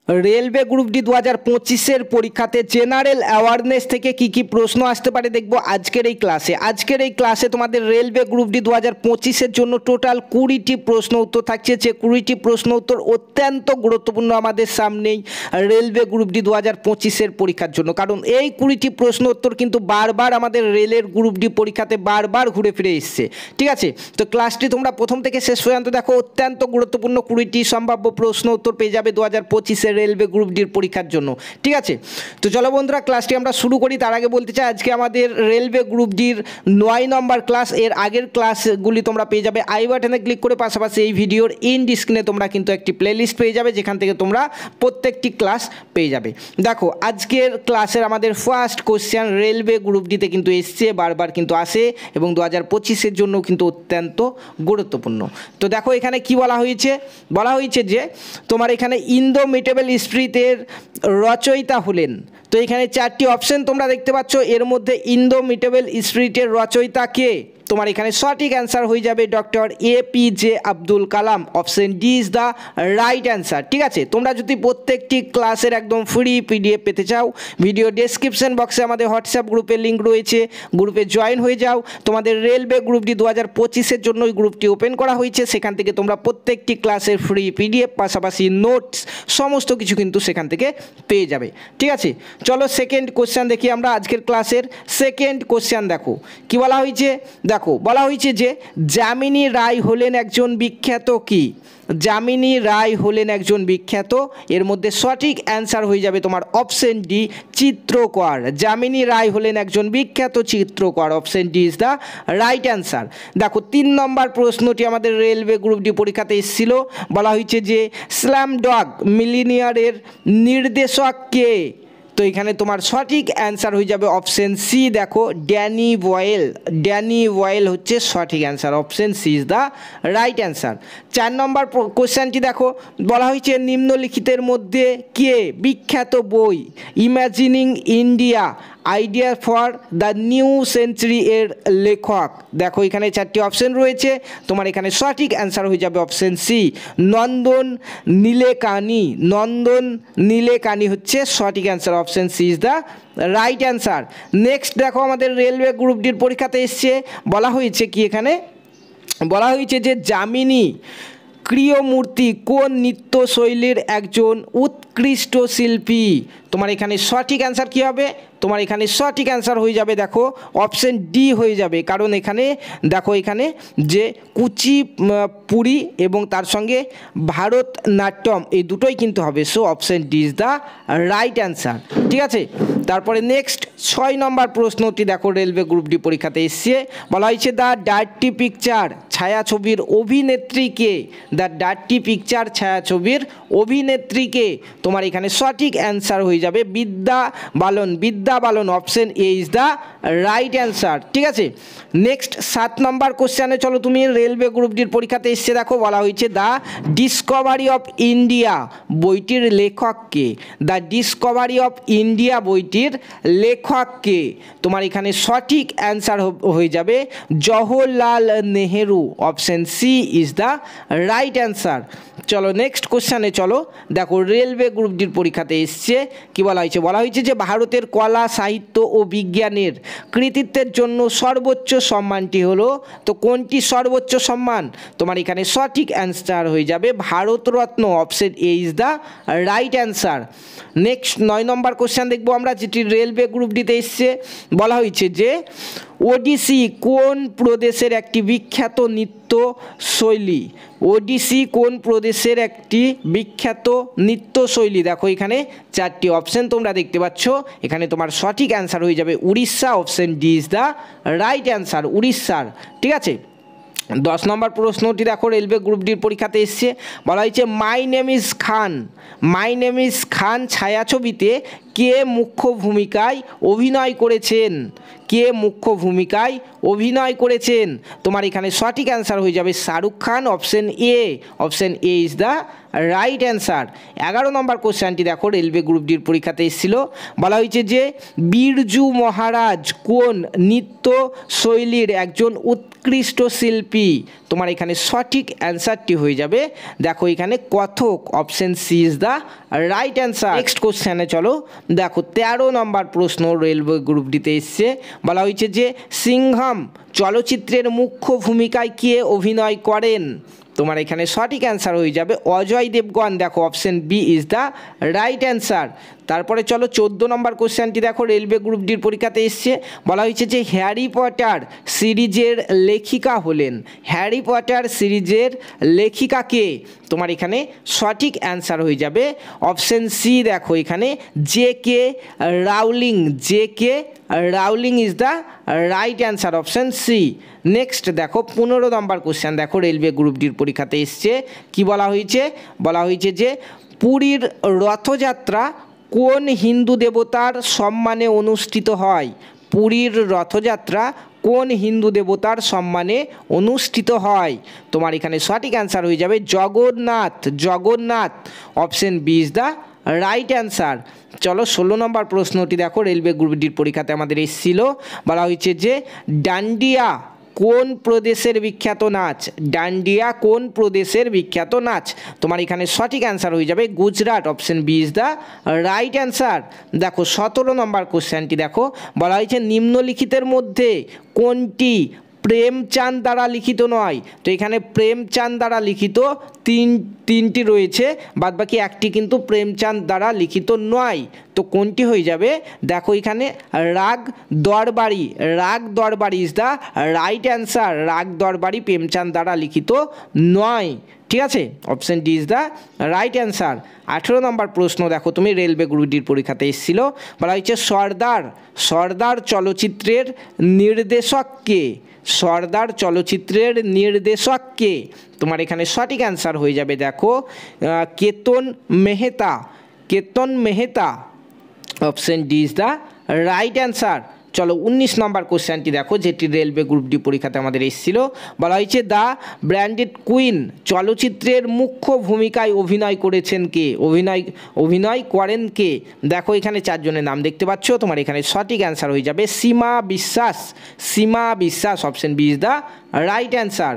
Railway group D 2025-এর পরীক্ষাতে general awareness থেকে কি প্রশ্ন আসতে পারে দেখব আজকের এই ক্লাসে। তোমাদের রেলওয়ে গ্রুপ ডি 2025-এর জন্য টোটাল 20টি প্রশ্ন উত্তর থাকছে, যে 20টি প্রশ্ন উত্তর অত্যন্ত গুরুত্বপূর্ণ আমাদের সামনেই রেলওয়ে গ্রুপ ডি 2025-এর পরীক্ষার জন্য, কারণ এই 20টি প্রশ্ন উত্তর কিন্তু বারবার আমাদের রেলের গ্রুপ ডি পরীক্ষাতে বারবার ঘুরে ফিরে এসছে। ঠিক আছে, তো ক্লাসটি তোমরা প্রথম থেকে শেষ পর্যন্ত দেখো, অত্যন্ত গুরুত্বপূর্ণ 20টি সম্ভাব্য প্রশ্ন উত্তর পেয়ে যাবে 2025-এর রেলওয়ে গ্রুপ ডির পরীক্ষার জন্য। ঠিক আছে, তো চলো বন্ধুরা ক্লাসটি আমরা শুরু করি। তার আগে বলতে চাই আজকে আমাদের রেলওয়ে গ্রুপ ডির 9 নম্বর ক্লাস, এর আগের ক্লাসগুলি তোমরা পেয়ে যাবে আই বাটনে ক্লিক করে, পাশাপাশি এই ভিডিওর ইন ডিসক্রিপশনে তোমরা কিন্তু একটি প্লেলিস্ট পেয়ে যাবে, যেখান থেকে তোমরা প্রত্যেকটি ক্লাস পেয়ে যাবে। দেখো আজকের ক্লাসের আমাদের ফার্স্ট কোশ্চেন রেলওয়ে গ্রুপ ডিতে কিন্তু এসছে, বারবার কিন্তু আসে এবং 2025-এর জন্য কিন্তু অত্যন্ত গুরুত্বপূর্ণ। তো দেখো এখানে কি বলা হয়েছে যে তোমার এখানে ইন্দোমিটেবল স্পিরিটের রচয়িতা হলেন। তো এখানে 4টি অপশন তোমরা দেখতে পাচ্ছ, এর মধ্যে ইন্দোমিটেবল স্পিরিটের রচয়িতা কে? তোমার এখানে সঠিক অ্যান্সার হয়ে যাবে doctor APJ Abdul Kalam. Option D is the right answer. ঠিক আছে, তোমরা যদি প্রত্যেকটি ক্লাসের একদম ফ্রি PDF পেতে চাও, ভিডিও ডেসক্রিপশন বক্সে আমাদের হোয়াটসঅ্যাপ গ্রুপের লিঙ্ক রয়েছে, গ্রুপে জয়েন হয়ে যাও। তোমাদের রেলওয়ে গ্রুপ ডি 2025-এর জন্য ওই গ্রুপটি ওপেন করা হয়েছে, সেখান থেকে তোমরা প্রত্যেকটি ক্লাসের ফ্রি PDF পাশাপাশি নোটস সমস্ত কিছু কিন্তু সেখান থেকে পেয়ে যাবে। ঠিক আছে, চলো সেকেন্ড কোশ্চেন দেখি আমরা। আজকের ক্লাসের সেকেন্ড কোশ্চেন দেখো কি বলা হয়েছে। বলা হয়েছে যে যামিনী রায় হলেন একজন বিখ্যাত কি? যামিনী রায় হলেন একজন বিখ্যাত, এর মধ্যে সঠিক অ্যান্সার হয়ে যাবে তোমার অপশন ডি চিত্রকর। যামিনী রায় হলেন একজন বিখ্যাত চিত্রকর। Option D is the right answer. দেখো 3 নম্বর প্রশ্নটি আমাদের রেলওয়ে গ্রুপ ডি পরীক্ষাতে এসেছিল। বলা হয়েছে যে স্ল্যামডগ মিলিনিয়ারের নির্দেশক কে? তো এখানে তোমার সঠিক অ্যান্সার হয়ে যাবে অপশন সি। দেখো ড্যানি বয়েল হচ্ছে সঠিক answer. Option C is the right answer. 4 number কোশ্চেনটি দেখো, বলা হয়েছে নিম্নলিখিতের মধ্যে কে বিখ্যাত বই imagining India idea for the new century এর লেখক? দেখো এখানে 4টি অপশন রয়েছে, তোমার এখানে সঠিক অ্যান্সার হয়ে যাবে অপশন সি নন্দন নীলেকানি হচ্ছে সঠিক answer. Option C is the right answer. Next দেখো আমাদের রেলওয়ে গ্রুপ ডির পরীক্ষাতে এসছে, বলা হয়েছে কি এখানে বলা হয়েছে যে যামিনী ক্রিয়মূর্তি কোন নৃত্যশৈলীর একজন উৎকৃষ্ট শিল্পী? তোমার এখানে সঠিক অ্যান্সার কী হবে? তোমার এখানে সঠিক অ্যান্সার হয়ে যাবে দেখো অপশন ডি হয়ে যাবে, কারণ এখানে দেখো এখানে যে কুচিপুড়ি এবং তার সঙ্গে ভারতনাট্যম এই দুটোই কিন্তু হবে। So option D is the right answer. ঠিক আছে, তারপরে নেক্সট 6 নম্বর প্রশ্নটি দেখো রেলওয়ে গ্রুপ ডি পরীক্ষাতে এসছে। বলা হয়েছে দ্য ডার্টি পিকচার ছায়াছবির অভিনেত্রীকে? দ্য ডার্টি পিকচার ছায়াছবির অভিনেত্রীকে? তোমার এখানে সঠিক অ্যান্সার হয়ে যাবে Vidya Balan. Option A is the right answer. ঠিক আছে, নেক্সট 7 নম্বর কোশ্চেনে চলো তুমি। রেলওয়ে গ্রুপ ডির পরীক্ষাতে এসছে, দেখো বলা হয়েছে দ্য ডিসকভারি অফ ইন্ডিয়া বইটির লেখক কে? দ্য ডিসকভারি অফ ইন্ডিয়া বইটির লেখক কে? তোমার এখানে সঠিক অ্যান্সার হয়ে যাবে Jawaharlal Nehru. Option C is the right answer. চলো নেক্সট কোশ্চেনে চলো। দেখো রেলওয়ে গ্রুপ ডির পরীক্ষাতে এসছে কি বলা হয়েছে যে ভারতের কলা সাহিত্য ও বিজ্ঞানের কৃতিত্বের জন্য সর্বোচ্চ সম্মানটি হলো? তো কোনটি সর্বোচ্চ সম্মান? তোমার এখানে সঠিক অ্যান্সার হয়ে যাবে Bharat Ratna. Option A is the right answer. Next 9 number question দেখবো আমরা, যেটি রেলওয়ে গ্রুপ ডিতে এসছে। বলা হয়েছে যে ওডিসি কোন প্রদেশের একটি বিখ্যাত নৃত্যশৈলী? ওডিসি কোন প্রদেশের একটি বিখ্যাত নৃত্যশৈলী? দেখো এখানে 4টি অপশন তোমরা দেখতে পাচ্ছ, এখানে তোমার সঠিক অ্যান্সার হয়ে যাবে Orissa. Option D is the right answer, উড়িষ্যার। ঠিক আছে, 10 নম্বর প্রশ্নটি দেখো রেলওয়ে গ্রুপ ডির পরীক্ষাতে এসছে। বলা হয়েছে মাই নেম ইজ খান ছায়াছবিতে কে মুখ্য ভূমিকায় অভিনয় করেছেন? তোমার এখানে সঠিক অ্যান্সার হয়ে যাবে Shahrukh Khan. Option A is the right answer. 11 নম্বর কোশ্চেনটি দেখো রেলওয়ে গ্রুপ ডির পরীক্ষাতে এসেছিল। বলা হয়েছে যে বিরজু মহারাজ কোন নৃত্যশৈলীর একজন উৎকৃষ্ট শিল্পী? পি। তোমার এখানে সঠিক অ্যান্সারটি হয়ে যাবে দেখো এখানে Kathak, option C is the right answer. Next কোশ্চেনে চলো, দেখো 13 নম্বর প্রশ্ন রেলওয়ে গ্রুপ ডিতে এসছে। বলা হয়েছে যে সিংহাম চলচ্চিত্রের মুখ্য ভূমিকায় কে অভিনয় করেন? তোমার এখানে সঠিক অ্যান্সার হয়ে যাবে অজয় দেবগন। দেখো option B is the right answer. তারপরে চলো 14 নম্বর কোশ্চেনটি দেখো রেলওয়ে গ্রুপ ডির পরীক্ষাতে এসছে। বলা হয়েছে যে হ্যারি পটার সিরিজের লেখিকা হলেন। হ্যারি পটার সিরিজের লেখিকা কে? তোমার এখানে সঠিক অ্যান্সার হয়ে যাবে অপশন সি। দেখো এখানে J K Rowling. J K Rowling is the right answer, option C. Next দেখো 15 নম্বর কোশ্চেন দেখো রেলওয়ে গ্রুপ ডির পরীক্ষাতে এসছে। কি বলা হয়েছে? বলা হয়েছে যে পুরীর রথযাত্রা কোন হিন্দু দেবতার সম্মানে অনুষ্ঠিত হয়? পুরীর রথযাত্রা কোন হিন্দু দেবতার সম্মানে অনুষ্ঠিত হয়? তোমার এখানে সঠিক অ্যান্সার হয়ে যাবে Jagannath. Jagannath, option B is the right answer. চলো 16 নম্বর প্রশ্নটি দেখো রেলওয়ে গ্রুপ ডির পরীক্ষাতে আমাদের এসেছিল। বলা হয়েছে যে ডান্ডিয়া কোন প্রদেশের বিখ্যাত নাচ? ডান্ডিয়া কোন প্রদেশের বিখ্যাত নাচ? তোমার এখানে সঠিক অ্যান্সার হয়ে যাবে Gujarat, option B is the right answer. দেখো 17 নম্বর কোশ্চেনটি দেখো। বলা হয়েছে নিম্নলিখিতের মধ্যে কোনটি প্রেমচাঁদ দ্বারা লিখিত নয়? তো এখানে প্রেমচাঁদ দ্বারা লিখিত তিনটি রয়েছে, বাদবাকি একটি কিন্তু প্রেমচাঁদ দ্বারা লিখিত নয়। তো কোনটি হয়ে যাবে? দেখো এখানে রাগ দরবারি। রাগ দরবারি ইজ দ্য রাইট অ্যান্সার। রাগ দরবারি প্রেমচাঁদ দ্বারা লিখিত নয়। ঠিক আছে, option D is the right answer. 18 নম্বর প্রশ্ন দেখো তুমি রেলওয়ে গ্রুপ ডির পরীক্ষাতে এসেছিল। বলা হয়েছে সর্দার। সর্দার চলচ্চিত্রের নির্দেশক কে? সর্দার চলচ্চিত্রের নির্দেশক কে? তোমার এখানে সঠিক অ্যান্সার হয়ে যাবে দেখো Ketan Mehta. Ketan Mehta, option D is the right answer. চলো 19 নম্বর কোশ্চেনটি দেখো যেটি রেলওয়ে গ্রুপ ডি পরীক্ষাতে আমাদের এসেছিল। বলা হয়েছে দ্য ব্র্যান্ডেড কুইন চলচ্চিত্রের মুখ্য ভূমিকায় অভিনয় করেছেন কে? অভিনয় করেন কে? দেখো এখানে 4 জনের নাম দেখতে পাচ্ছ। তোমার এখানে সঠিক অ্যান্সার হয়ে যাবে সীমা Biswas. Seema Biswas, option B is the right answer.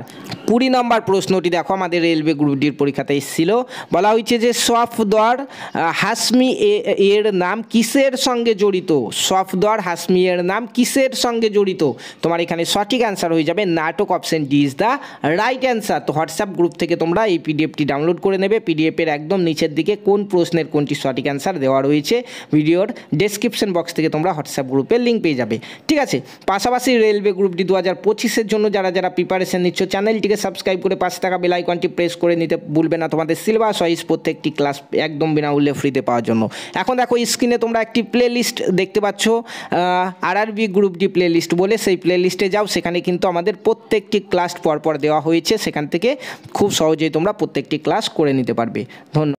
20 number প্রশ্নটি দেখো আমাদের রেলওয়ে গ্রুপ ডির পরীক্ষাতে এসেছিল। বলা হয়েছে যে সফদর হাসমি এর নাম কিসের সঙ্গে জড়িত? সফদর হাসমি এর নাম কিসের সঙ্গে জড়িত? তোমার এখানে সঠিক অ্যান্সার হয়ে যাবে নাটক, option D is the right answer. তো হোয়াটসঅ্যাপ গ্রুপ থেকে তোমরা এই পিডিএফটি ডাউনলোড করে নেবে। পিডিএফের একদম নিচের দিকে কোন প্রশ্নের কোনটি সঠিক অ্যান্সার দেওয়া রয়েছে ভিডিওর ডেসক্রিপশন বক্স থেকে তোমরা হোয়াটসঅ্যাপ গ্রুপের লিঙ্ক পেয়ে যাবে। ঠিক আছে, পাশাপাশি রেলওয়ে গ্রুপ ডি 2025-এর জন্য যারা প্রিপারেশন নিচ্ছ চ্যানেলটিকে সাবস্ক্রাইব করে পাশে থাকা বেল আইকনটি প্রেস করে নিতে ভুলবে না তোমাদের সিলেবাস ওয়াইজ প্রত্যেকটি ক্লাস একদম বিনামূল্যে ফ্রিতে পাওয়ার জন্য। এখন দেখো স্ক্রিনে তোমরা একটি প্লে লিস্ট দেখতে পাচ্ছ RRB group D playlist বলে, সেই প্লে লিস্টে যাও। সেখানে কিন্তু আমাদের প্রত্যেকটি ক্লাস পরপর দেওয়া হয়েছে, সেখান থেকে খুব সহজেই তোমরা প্রত্যেকটি ক্লাস করে নিতে পারবে। ধন্যবাদ।